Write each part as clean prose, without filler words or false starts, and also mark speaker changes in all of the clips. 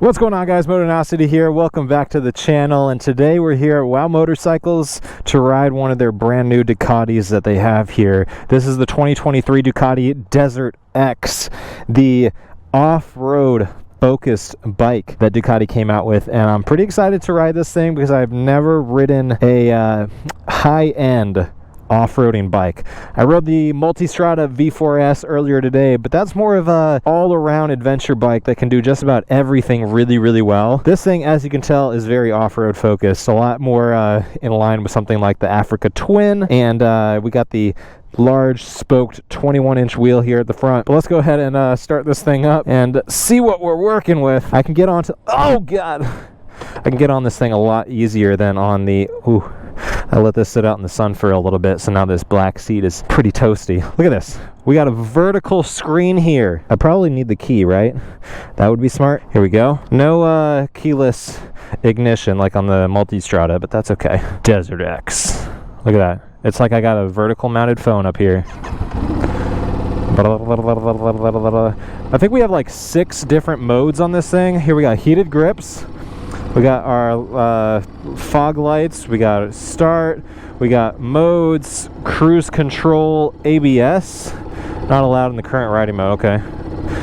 Speaker 1: What's going on, guys? Motonosity here. Welcome back to the channel, and today we're here at Wow Motorcycles to ride one of their brand new Ducatis that they have here. This is the 2023 Ducati DesertX, the off-road focused bike that Ducati came out with, and I'm pretty excited to ride this thing because I've never ridden a high-end off-roading bike. I rode the Multistrada V4S earlier today, but that's more of a all-around adventure bike that can do just about everything really well. This thing, as you can tell, is very off-road focused, a lot more in line with something like the Africa Twin, and we got the large spoked 21-inch wheel here at the front. But let's go ahead and start this thing up and see what we're working with. I can get onto, oh god, I can get on this thing a lot easier than on the, ooh, I let this sit out in the sun for a little bit, so now this black seat is pretty toasty. Look at this. We got a vertical screen here. I probably need the key, right? That would be smart. Here we go. No keyless ignition like on the Multistrada, but that's okay. DesertX. Look at that. It's like I got a vertical mounted phone up here. I think we have like 6 different modes on this thing. Here we got heated grips. We got our fog lights, we got start, we got modes, cruise control, ABS, not allowed in the current riding mode, okay.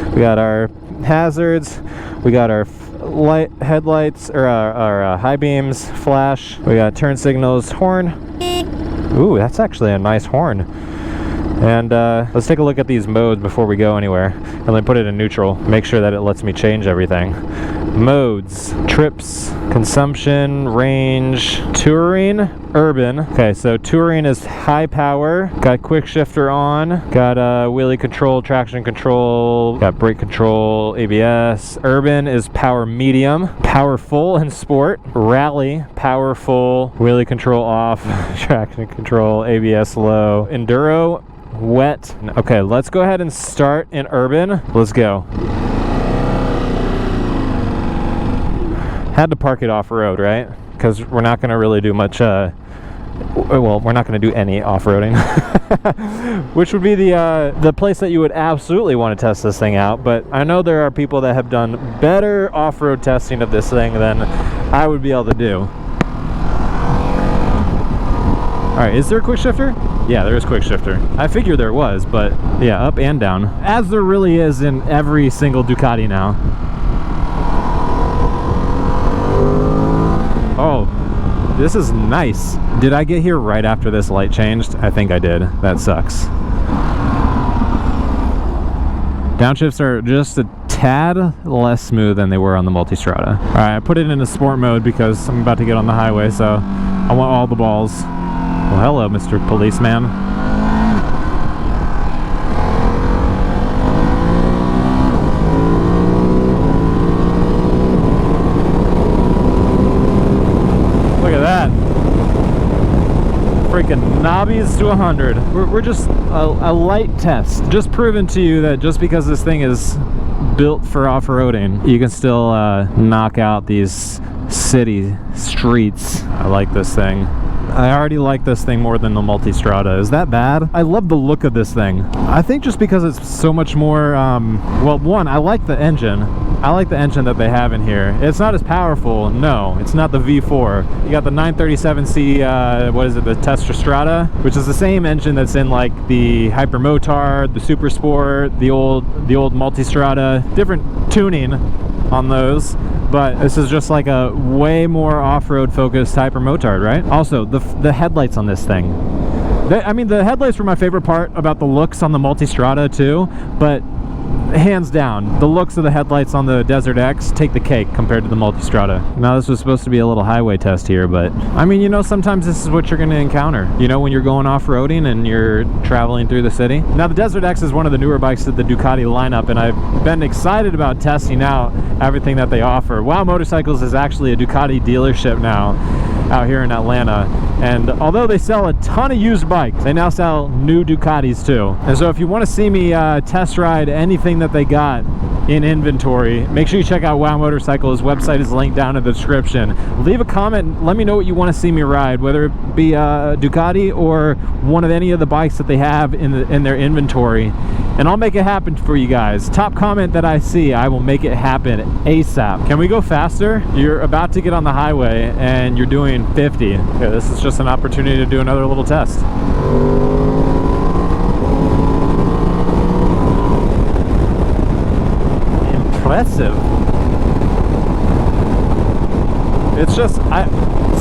Speaker 1: We got our hazards, we got our headlights, or our high beams, flash, we got turn signals, horn. Ooh, that's actually a nice horn. And let's take a look at these modes before we go anywhere. And then put it in neutral, make sure that it lets me change everything. Modes, trips, consumption, range, touring, urban. Okay, so touring is high power, got quick shifter on, got wheelie control, traction control, got brake control, ABS. Urban is power medium, powerful and sport, rally, powerful, wheelie control off, traction control, ABS low, enduro, wet. Okay, let's go ahead and start in urban. Let's go. Had to park it off-road, right? Because we're not going to really do much, well, we're not going to do any off-roading. Which would be the place that you would absolutely want to test this thing out. But I know there are people that have done better off-road testing of this thing than I would be able to do. Alright, is there a quick shifter? Yeah, there is quick shifter. I figured there was, but yeah, up and down. As there really is in every single Ducati now. Oh, this is nice. Did I get here right after this light changed? I think I did. That sucks. Downshifts are just a tad less smooth than they were on the Multistrada. Alright, I put it in a sport mode because I'm about to get on the highway, so I want all the balls. Well, hello, Mr. Policeman. Look at that. Freaking knobbies to 100. We're just a light test. Just proving to you that just because this thing is built for off-roading, you can still knock out these city streets. I like this thing. I already like this thing more than the Multistrada. Is that bad? I love the look of this thing. I think just because it's so much more, well, one, I like the engine. I like the engine that they have in here. It's not as powerful, no. It's not the V4. You got the 937C, what is it, the Testostrada, which is the same engine that's in like the Hypermotard, the Super Sport, the old Multistrada. Different tuning on those, but this is just like a way more off-road focused Hypermotard, right? Also, the headlights on this thing. I mean, the headlights were my favorite part about the looks on the Multistrada too, but hands down, the looks of the headlights on the DesertX take the cake compared to the Multistrada. Now, this was supposed to be a little highway test here, but I mean, you know, sometimes this is what you're going to encounter, you know, when you're going off-roading and you're traveling through the city. Now, the DesertX is one of the newer bikes of the Ducati lineup, and I've been excited about testing out everything that they offer. Wow Motorcycles is actually a Ducati dealership now out here in Atlanta, and although they sell a ton of used bikes, they now sell new Ducatis too. And so if you want to see me test ride anything that they got in inventory, make sure you check out Wow Motorcycles. Website is linked down in the description. Leave a comment, let me know what you want to see me ride, whether it be Ducati or one of any of the bikes that they have in their inventory. and I'll make it happen for you guys. Top comment that I see, I will make it happen ASAP. Can we go faster? You're about to get on the highway and you're doing 50. Okay, this is just an opportunity to do another little test. Impressive. It's just,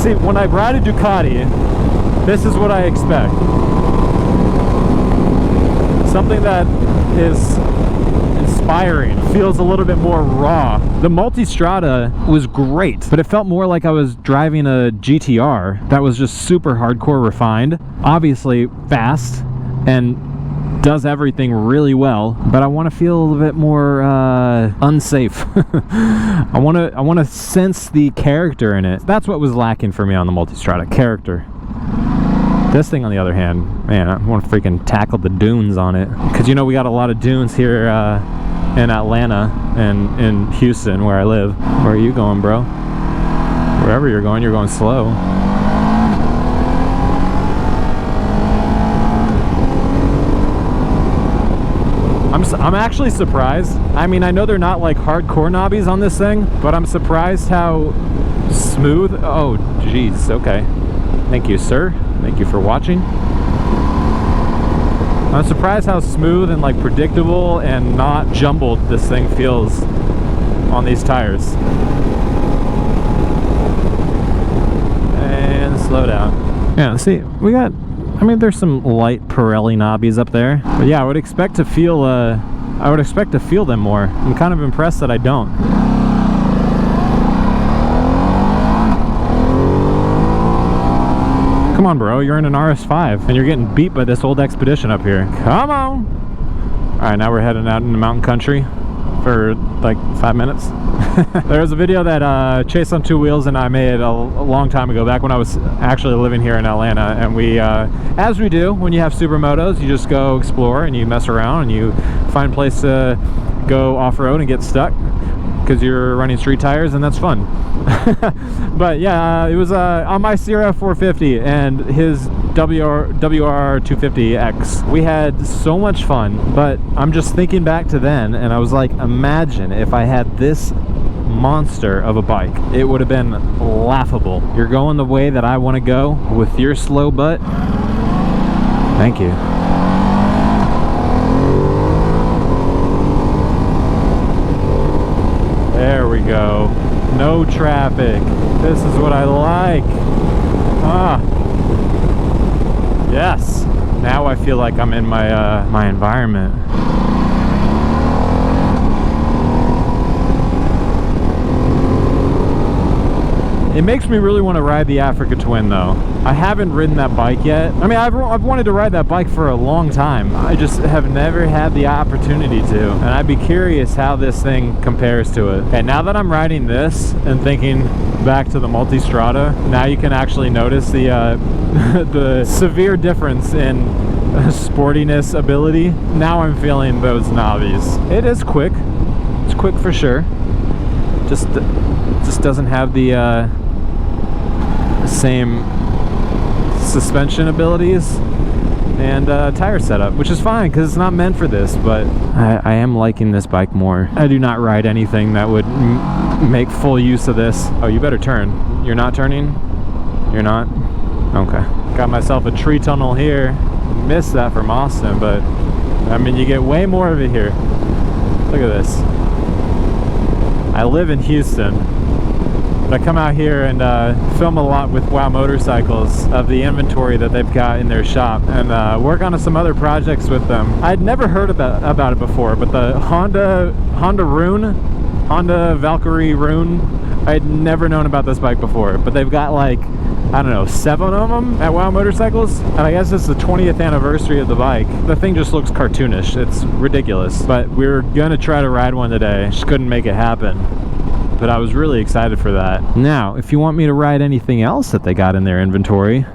Speaker 1: see, when I ride a Ducati, this is what I expect. Something that is inspiring, feels a little bit more raw. The Multistrada was great, but it felt more like I was driving a GTR that was just super hardcore refined, obviously fast, and does everything really well, but I want to feel a little bit more unsafe. I want to sense the character in it. That's what was lacking for me on the Multistrada, character. This thing, on the other hand, man, I want to freaking tackle the dunes on it, because you know we got a lot of dunes here in Atlanta and in Houston, where I live. Where are you going, bro? Wherever you're going slow. I'm actually surprised. I mean, I know they're not like hardcore knobbies on this thing, but I'm surprised how smooth. Oh, geez. Okay. Thank you, sir. Thank you for watching. I'm surprised how smooth and like predictable and not jumbled this thing feels on these tires. And slow down. Yeah, see, we got, I mean, there's some light Pirelli knobbies up there, but yeah, I would expect to feel them more. I'm kind of impressed that I don't. Come on, bro, you're in an RS5 and you're getting beat by this old Expedition up here. Come on. All right, now we're heading out into mountain country for like 5 minutes. There was a video that Chase on Two Wheels and I made a long time ago, back when I was actually living here in Atlanta, and we, as we do when you have supermotos, you just go explore and you mess around and you find a place to go off-road and get stuck because you're running street tires, and that's fun. But yeah, it was on my Sierra 450 and his WR250X. We had so much fun, but I'm just thinking back to then, and I was like, imagine if I had this monster of a bike. It would have been laughable. You're going the way that I want to go with your slow butt. Thank you. There we go. No traffic. This is what I like. Ah. Yes. Now I feel like I'm in my my environment. It makes me really want to ride the Africa Twin, though. I haven't ridden that bike yet. I mean, I've wanted to ride that bike for a long time. I just have never had the opportunity to, and I'd be curious how this thing compares to it. Okay, now that I'm riding this and thinking back to the Multistrada, now you can actually notice the the severe difference in sportiness ability. Now I'm feeling those knobbies. It is quick. It's quick for sure. Just doesn't have the same suspension abilities and tire setup, which is fine because it's not meant for this, but I am liking this bike more. I do not ride anything that would make full use of this. Oh, you better turn. You're not turning? You're not? Okay. Got myself a tree tunnel here. Missed that from Austin, but I mean, you get way more of it here. Look at this. I live in Houston, but I come out here and film a lot with Wow Motorcycles of the inventory that they've got in their shop, and work on some other projects with them. I'd never heard about it before, but the Honda Valkyrie Rune, I'd never known about this bike before, but they've got like, I don't know, 7 of them at Wow Motorcycles, and I guess it's the 20th anniversary of the bike. The thing just looks cartoonish. It's ridiculous, but we're gonna try to ride one today. Just couldn't make it happen, but I was really excited for that. Now, if you want me to ride anything else that they got in their inventory,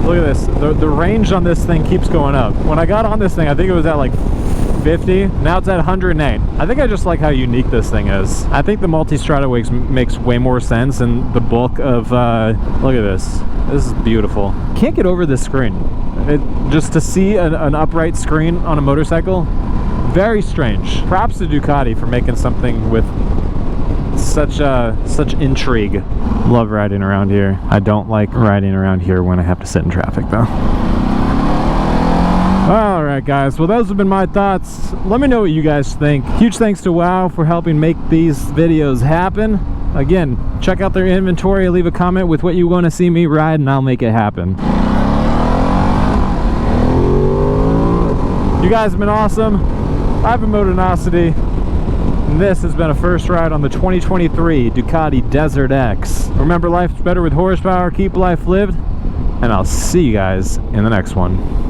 Speaker 1: look at this. The range on this thing keeps going up. When I got on this thing, I think it was at like 150. Now it's at 108. I think I just like how unique this thing is. I think the multi-strata makes way more sense in the bulk of, look at this. This is beautiful. Can't get over this screen. Just to see an upright screen on a motorcycle, very strange. Props to Ducati for making something with such intrigue. Love riding around here. I don't like riding around here when I have to sit in traffic though. Alright guys, well those have been my thoughts. Let me know what you guys think. Huge thanks to WOW for helping make these videos happen. Again, check out their inventory, leave a comment with what you want to see me ride and I'll make it happen. You guys have been awesome. I've been Motonosity. And this has been a first ride on the 2023 Ducati DesertX. Remember, life's better with horsepower. Keep life lived. And I'll see you guys in the next one.